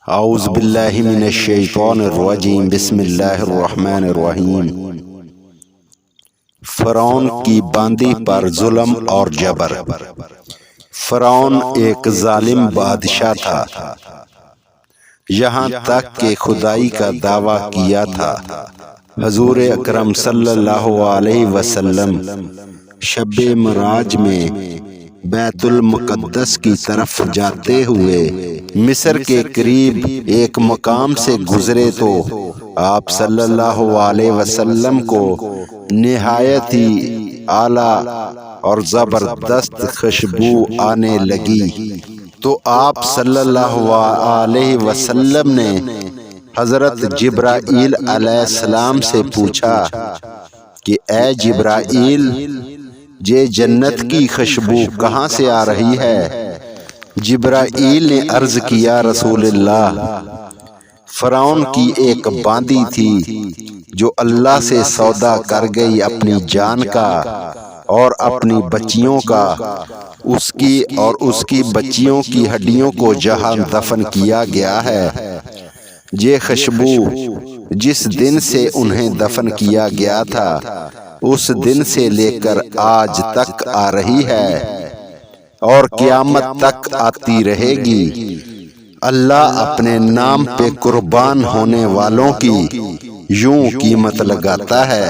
اعوذ باللہ من الشیطان الرجیم بسم اللہ الرحمن الرحیم۔ فرعون کی باندی پر ظلم اور جبر۔ فرعون ایک ظالم بادشاہ تھا، یہاں تک کہ خدائی کا دعویٰ کیا تھا۔ حضور اکرم صلی اللہ علیہ وسلم شب معراج میں بیت المقدس کی طرف جاتے ہوئے مصر کے قریب ایک مقام سے گزرے تو آپ صلی اللہ علیہ وسلم کو نہایت ہی اعلیٰ اور زبردست خوشبو آنے لگی، تو آپ صلی اللہ علیہ وسلم نے حضرت جبرائیل علیہ السلام سے پوچھا کہ اے جبرائیل، یہ جنت کی خوشبو کہاں سے آ رہی ہے؟ جبرائیل نے عرض کیا، رسول اللہ، فرعون کی ایک باندی تھی جو اللہ سے سودا کر گئی اپنی جان کا اور اپنی بچیوں کا، اس کی اور اس کی بچیوں کی ہڈیوں کو جہاں دفن کیا گیا ہے، یہ خوشبو جس دن سے انہیں دفن کیا گیا تھا اس دن سے لے کر آج تک آ رہی ہے اور قیامت تک آتی رہے گی۔ اللہ اپنے نام پہ قربان ہونے والوں کی یوں قیمت لگاتا ہے۔